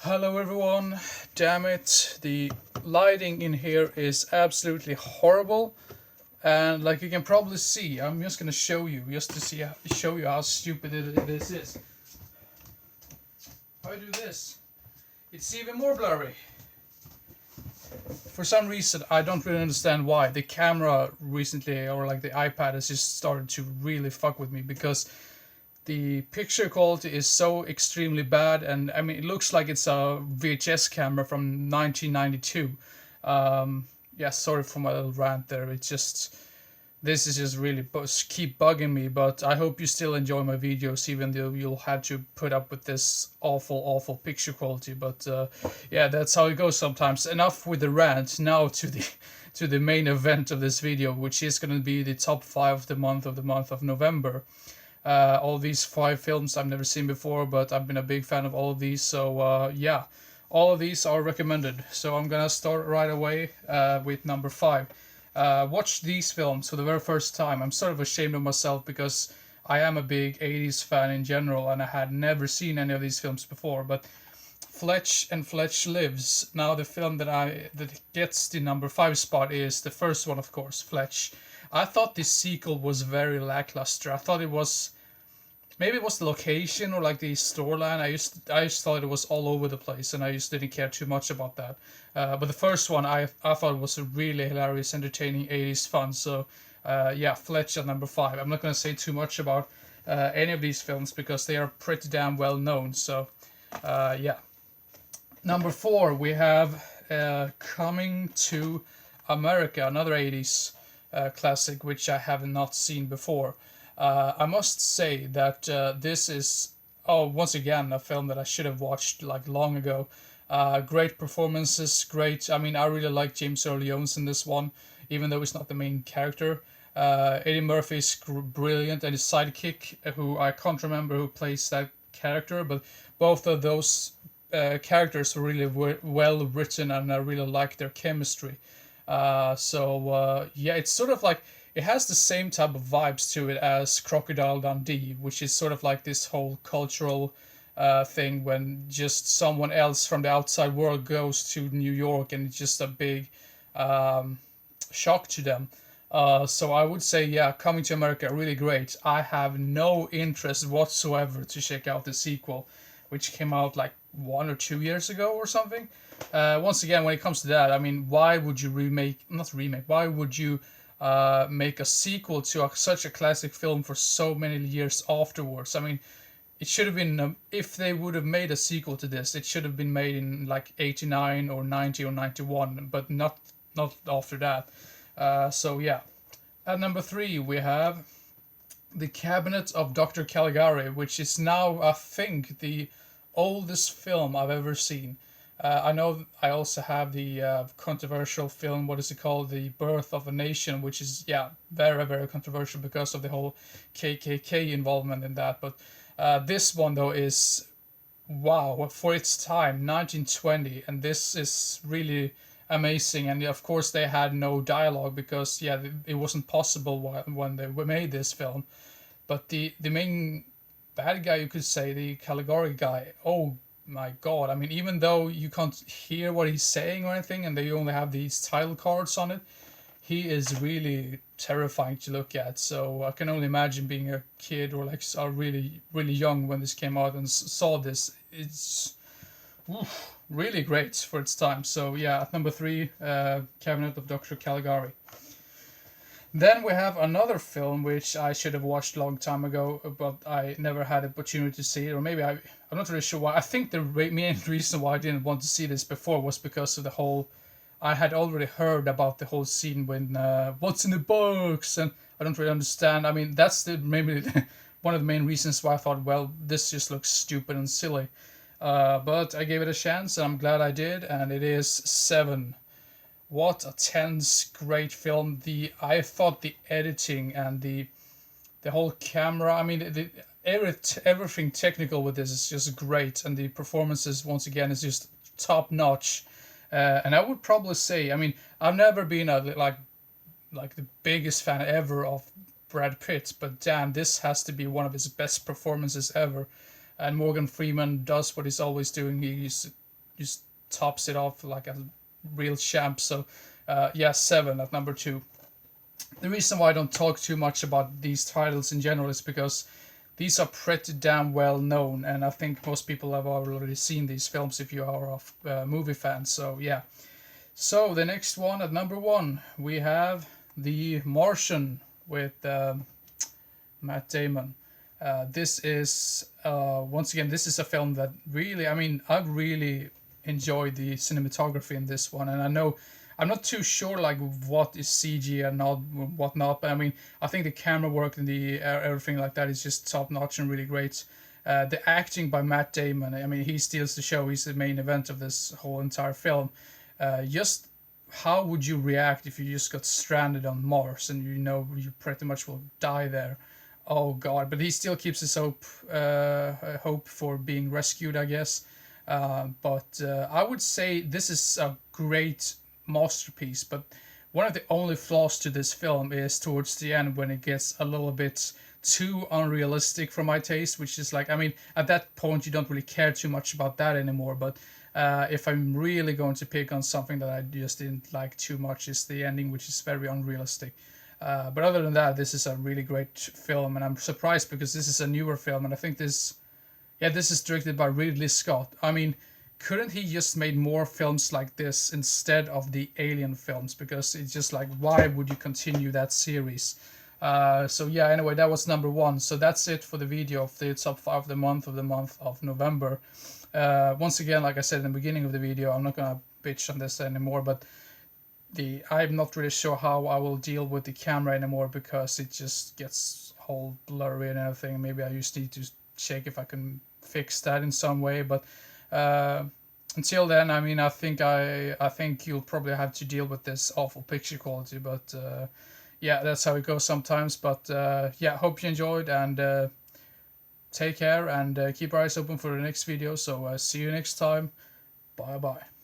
Hello everyone. Damn it, the lighting in here is absolutely horrible, and like you can probably see, I'm just gonna show you just to show you how stupid this is. If I do this, it's even more blurry. For some reason, I don't really understand why. The camera recently, or like the iPad, has just started to really fuck with me because the picture quality is so extremely bad, and I mean, it looks like it's a VHS camera from 1992. Yeah, sorry for my little rant there. It's just this is just really keep bugging me, but I hope you still enjoy my videos, even though you'll have to put up with this awful picture quality. But yeah, that's how it goes sometimes. Enough with the rant. Now to the to the main event of this video, which is going to be the top 5 of the month of November. All these 5 films I've never seen before, but I've been a big fan of all of these. So yeah, all of these are recommended. So I'm gonna start right away with number 5. Watch these films for the very first time. I'm sort of ashamed of myself because I am a big 80s fan in general, and I had never seen any of these films before. But Fletch and Fletch Lives. Now the film that gets the number 5 spot is the first one, of course, Fletch. I thought this sequel was very lackluster. I thought it was maybe it was the location or like the storyline. I just thought it was all over the place, and I just didn't care too much about that. But the first one, I thought it was a really hilarious, entertaining 80s fun. So yeah, Fletch at number 5. I'm not gonna say too much about any of these films because they are pretty damn well known. So yeah, number 4 we have Coming to America, another 80s classic which I have not seen before. I must say that this is, oh, once again, a film that I should have watched like long ago. Great performances, great. I mean, I really like James Earl Jones in this one, even though he's not the main character. Eddie Murphy is brilliant, and his sidekick, who I can't remember who plays that character, but both of those characters were really well written, and I really like their chemistry. So yeah, it's sort of like it has the same type of vibes to it as Crocodile Dundee, which is sort of like this whole cultural thing when just someone else from the outside world goes to New York, and it's just a big shock to them. So I would say, yeah, Coming to America, really great. I have no interest whatsoever to check out the sequel, which came out like 1 or 2 years ago or something. Once again, when it comes to that, I mean, why would you not remake, why would you make a sequel to such a classic film for so many years afterwards? I mean, it should have been, if they would have made a sequel to this, it should have been made in like 89 or 90 or 91, but not after that. So yeah. At number 3, we have The Cabinet of Dr. Caligari, which is now, I think, the oldest film I've ever seen. I know I also have the controversial film, what is it called? The Birth of a Nation, which is, yeah, very controversial because of the whole KKK involvement in that. But this one, though, is, wow, for its time, 1920, and this is really amazing. And of course, they had no dialogue because, yeah, it wasn't possible when they made this film. But the main bad guy, you could say, the Caligari guy, oh my god. I mean, even though you can't hear what he's saying or anything, and they only have these title cards on it, he is really terrifying to look at. So I can only imagine being a kid or like really young when this came out and saw this. It's really great for its time. So yeah, at number 3, Cabinet of Dr. Caligari. Then we have another film which I should have watched a long time ago, but I never had opportunity to see it, or maybe I'm not really sure why. I think the main reason why I didn't want to see this before was because of the whole. I had already heard about the whole scene when what's in the box, and I don't really understand. I mean, that's the maybe one of the main reasons why I thought, well, this just looks stupid and silly. But I gave it a chance, and I'm glad I did, and it is 7. What a tense, great film. I thought the editing and the whole camera. I mean, everything technical with this is just great, and the performances once again is just top notch. And I would probably say, I mean, I've never been a like the biggest fan ever of Brad Pitt, but damn, this has to be one of his best performances ever. And Morgan Freeman does what he's always doing. He's just tops it off like a real champ. So yeah, 7 at number 2. The reason why I don't talk too much about these titles in general is because these are pretty damn well known, and I think most people have already seen these films if you are a movie fan. So yeah. So the next one at number 1, we have The Martian with Matt Damon. This is once again, this is a film that really, I mean, I've really enjoyed the cinematography in this one, and I know I'm not too sure like what is CG and not what not, but I mean, I think the camera work and the everything like that is just top notch and really great. The acting by Matt Damon, I mean, he steals the show. He's the main event of this whole entire film. Just how would you react if you just got stranded on Mars and you know you pretty much will die there? Oh God! But he still keeps his hope for being rescued, I guess. But I would say this is a great masterpiece. But one of the only flaws to this film is towards the end when it gets a little bit too unrealistic for my taste. Which is like, I mean, at that point you don't really care too much about that anymore. But if I'm really going to pick on something that I just didn't like too much, is the ending, which is very unrealistic. But other than that, this is a really great film, and I'm surprised because this is a newer film, and I think this is directed by Ridley Scott. I mean, couldn't he just made more films like this instead of the Alien films? Because it's just like, why would you continue that series? So yeah, anyway, that was number 1. So that's it for the video of the top 5 of the month of November. Once again, like I said in the beginning of the video, I'm not gonna bitch on this anymore, but I'm not really sure how I will deal with the camera anymore because it just gets whole blurry and everything. Maybe I just need to check if I can fix that in some way. But until then, I mean, I think you'll probably have to deal with this awful picture quality. But yeah, that's how it goes sometimes. But yeah, hope you enjoyed, and take care, and keep your eyes open for the next video. So see you next time. Bye bye.